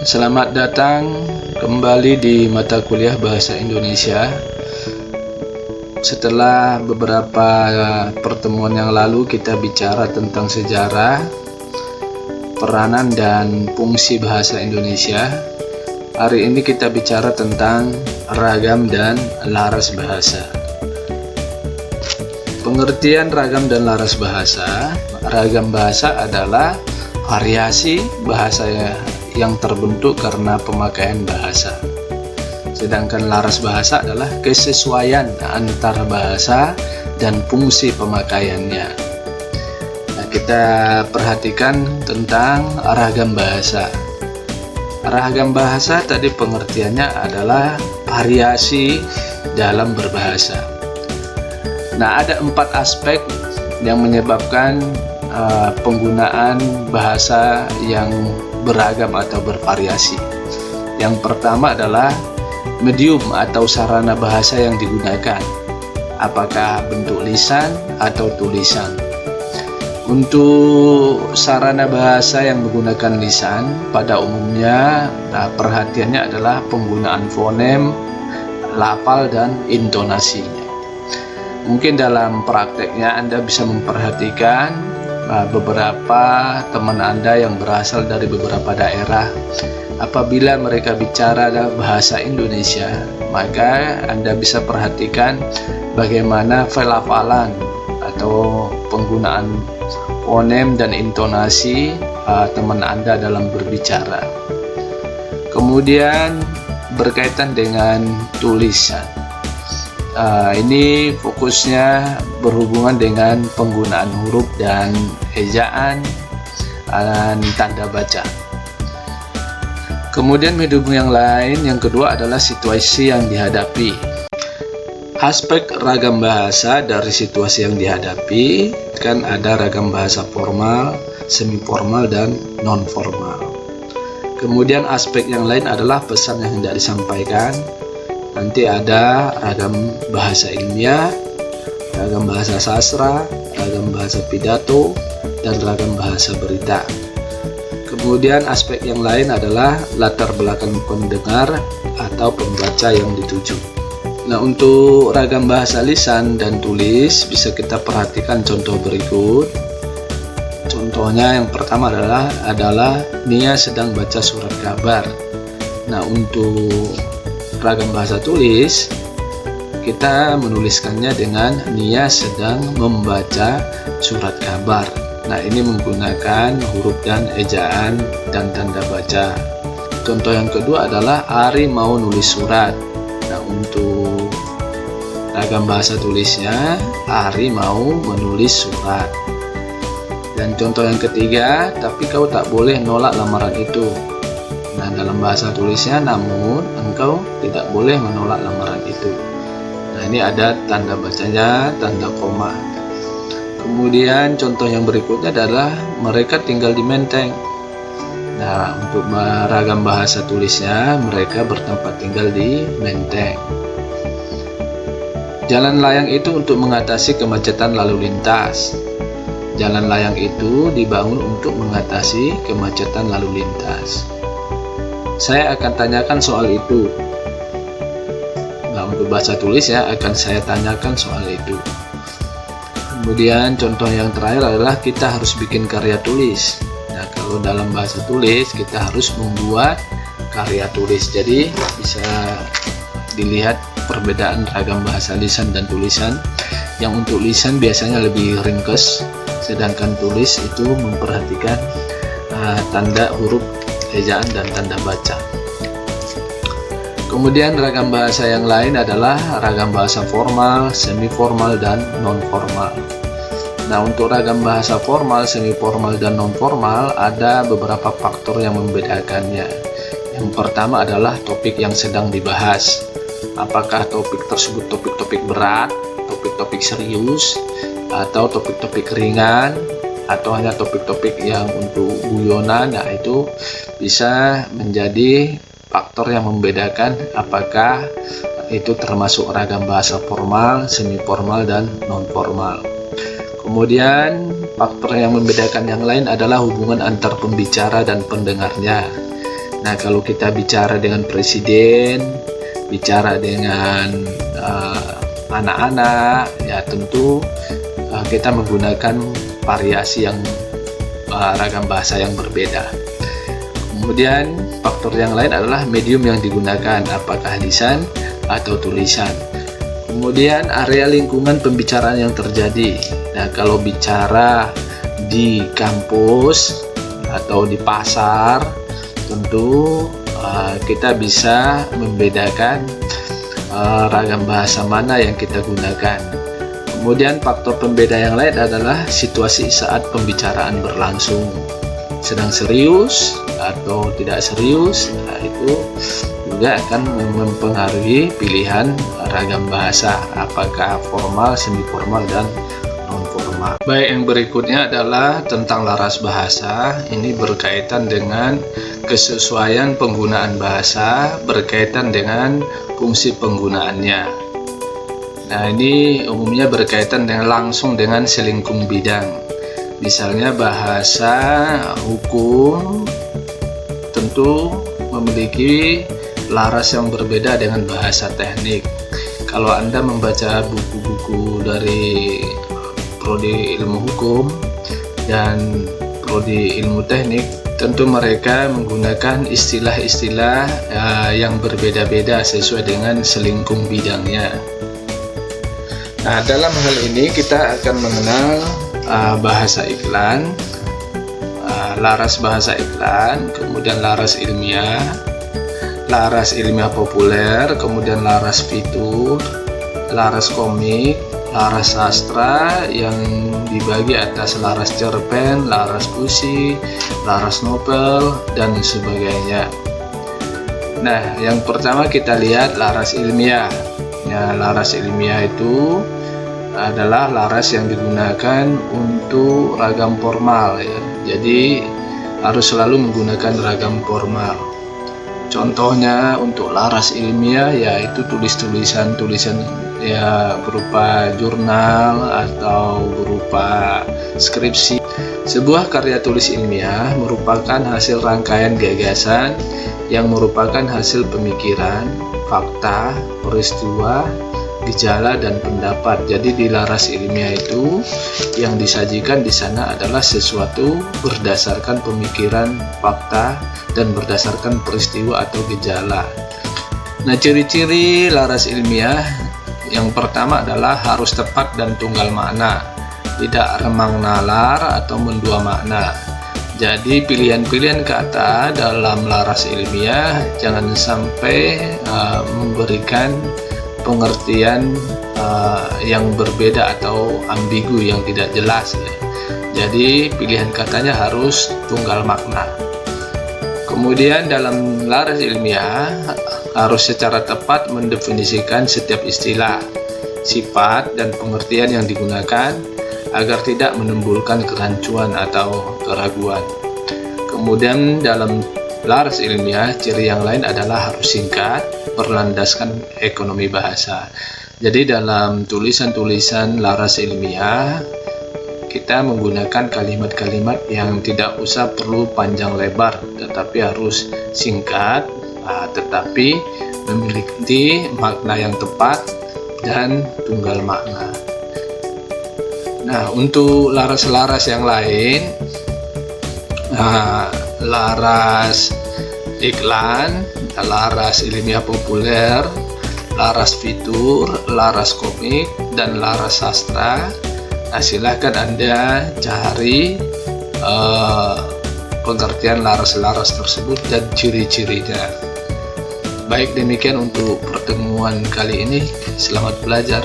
Selamat datang kembali di mata kuliah Bahasa Indonesia. Setelah beberapa pertemuan yang lalu kita bicara tentang sejarah, peranan dan fungsi bahasa Indonesia. Hari ini kita bicara tentang ragam dan laras bahasa. Pengertian ragam dan laras bahasa. Ragam bahasa adalah variasi bahasa yang terbentuk karena pemakaian bahasa. Sedangkan laras bahasa adalah kesesuaian antara bahasa dan fungsi pemakaiannya. Nah, kita perhatikan tentang ragam bahasa. Ragam bahasa tadi pengertiannya adalah variasi dalam berbahasa. Nah, ada 4 aspek yang menyebabkan penggunaan bahasa yang beragam atau bervariasi. Yang pertama adalah medium atau sarana bahasa yang digunakan, apakah bentuk lisan atau tulisan. Untuk sarana bahasa yang menggunakan lisan, pada umumnya perhatiannya adalah penggunaan fonem, lafal, dan intonasinya. Mungkin dalam prakteknya Anda bisa memperhatikan beberapa teman Anda yang berasal dari beberapa daerah. Apabila mereka bicara bahasa Indonesia, maka Anda bisa perhatikan bagaimana pelafalan atau penggunaan fonem dan intonasi teman Anda dalam berbicara. Kemudian berkaitan dengan tulisan. Ini fokusnya berhubungan dengan penggunaan huruf dan ejaan dan tanda baca. Kemudian medium yang lain, yang kedua adalah situasi yang dihadapi. Aspek ragam bahasa dari situasi yang dihadapi, kan ada ragam bahasa formal, semi formal, dan non formal. Kemudian aspek yang lain adalah pesan yang hendak disampaikan. Nanti ada ragam bahasa ilmiah, ragam bahasa sastra, ragam bahasa pidato, dan ragam bahasa berita. Kemudian aspek yang lain adalah latar belakang pendengar atau pembaca yang dituju. Nah, untuk ragam bahasa lisan dan tulis bisa kita perhatikan contoh berikut. Contohnya yang pertama adalah Nia sedang baca surat kabar. Nah, untuk ragam bahasa tulis, kita menuliskannya dengan Nia sedang membaca surat kabar. Nah, ini menggunakan huruf dan ejaan dan tanda baca. Contoh yang kedua adalah Ari mau nulis surat. Nah, untuk ragam bahasa tulisnya, Ari mau menulis surat. Dan contoh yang ketiga, tapi kau tak boleh nolak lamaran itu. Nah, dalam bahasa tulisnya, namun engkau tidak boleh menolak lamaran itu. Nah, ini ada tanda bacanya, tanda koma. Kemudian contoh yang berikutnya adalah mereka tinggal di Menteng. Nah, untuk ragam bahasa tulisnya, mereka bertempat tinggal di Menteng. Jalan layang itu untuk mengatasi kemacetan lalu lintas. Jalan layang itu dibangun untuk mengatasi kemacetan lalu lintas. Saya akan tanyakan soal itu. Nah, untuk bahasa tulis ya akan saya tanyakan soal itu. Kemudian contoh yang terakhir adalah kita harus bikin karya tulis. Nah, kalau dalam bahasa tulis kita harus membuat karya tulis. Jadi bisa dilihat perbedaan ragam bahasa lisan dan tulisan. Yang untuk lisan biasanya lebih ringkas, sedangkan tulis itu memperhatikan tanda huruf, ejaan, dan tanda baca. Kemudian ragam bahasa yang lain adalah ragam bahasa formal, semi formal, dan non formal. Nah, untuk ragam bahasa formal, semi formal, dan non formal ada beberapa faktor yang membedakannya. Yang pertama adalah topik yang sedang dibahas. Apakah topik tersebut topik-topik berat, topik-topik serius, atau topik-topik ringan, atau hanya topik-topik yang untuk guyonan. Nah, itu bisa menjadi faktor yang membedakan apakah itu termasuk ragam bahasa formal, semi formal, dan non formal. Kemudian faktor yang membedakan yang lain adalah hubungan antar pembicara dan pendengarnya. Nah, kalau kita bicara dengan presiden, bicara dengan anak-anak, ya tentu kita menggunakan variasi yang ragam bahasa yang berbeda. Kemudian faktor yang lain adalah medium yang digunakan, apakah lisan atau tulisan. Kemudian area lingkungan pembicaraan yang terjadi. Nah, kalau bicara di kampus atau di pasar, tentu kita bisa membedakan ragam bahasa mana yang kita gunakan. Kemudian faktor pembeda yang lain adalah situasi saat pembicaraan berlangsung, sedang serius atau tidak serius. Nah, itu juga akan mempengaruhi pilihan ragam bahasa, apakah formal, semi formal, dan non formal. Baik, yang berikutnya adalah tentang laras bahasa. Ini berkaitan dengan kesesuaian penggunaan bahasa berkaitan dengan fungsi penggunaannya. Nah, ini umumnya berkaitan langsung dengan selingkung bidang. Misalnya bahasa hukum tentu memiliki laras yang berbeda dengan bahasa teknik. Kalau Anda membaca buku-buku dari prodi ilmu hukum dan prodi ilmu teknik, tentu mereka menggunakan istilah-istilah yang berbeda-beda sesuai dengan selingkung bidangnya. Nah, dalam hal ini kita akan mengenal bahasa iklan, laras bahasa iklan, kemudian laras ilmiah populer, kemudian laras fitur, laras komik, laras sastra yang dibagi atas laras cerpen, laras puisi, laras novel, dan sebagainya. Nah, yang pertama kita lihat laras ilmiah. Ya, laras ilmiah itu adalah laras yang digunakan untuk ragam formal, ya. Jadi harus selalu menggunakan ragam formal. Contohnya untuk laras ilmiah yaitu tulisan ya berupa jurnal atau berupa skripsi. Sebuah karya tulis ilmiah merupakan hasil rangkaian gagasan yang merupakan hasil pemikiran, fakta, peristiwa, gejala, dan pendapat. Jadi di laras ilmiah itu yang disajikan di sana adalah sesuatu berdasarkan pemikiran, fakta, dan berdasarkan peristiwa atau gejala. Nah, ciri-ciri laras ilmiah yang pertama adalah harus tepat dan tunggal makna, tidak remang nalar atau mendua makna. Jadi pilihan-pilihan kata dalam laras ilmiah jangan sampai memberikan pengertian yang berbeda atau ambigu yang tidak jelas, ya. Jadi pilihan katanya harus tunggal makna. Kemudian dalam laras ilmiah harus secara tepat mendefinisikan setiap istilah, sifat, dan pengertian yang digunakan agar tidak menimbulkan kerancuan atau keraguan. Kemudian dalam laras ilmiah ciri yang lain adalah harus singkat, berlandaskan ekonomi bahasa. Jadi dalam tulisan-tulisan laras ilmiah kita menggunakan kalimat-kalimat yang tidak usah perlu panjang lebar, tetapi harus singkat, tetapi memiliki makna yang tepat dan tunggal makna. Nah, untuk laras-laras yang lain, laras iklan, laras ilmiah populer, laras fitur, laras komik, dan laras sastra. Nah, silahkan Anda cari pengertian laras-laras tersebut dan ciri-cirinya. Baik, demikian untuk pertemuan kali ini. Selamat belajar.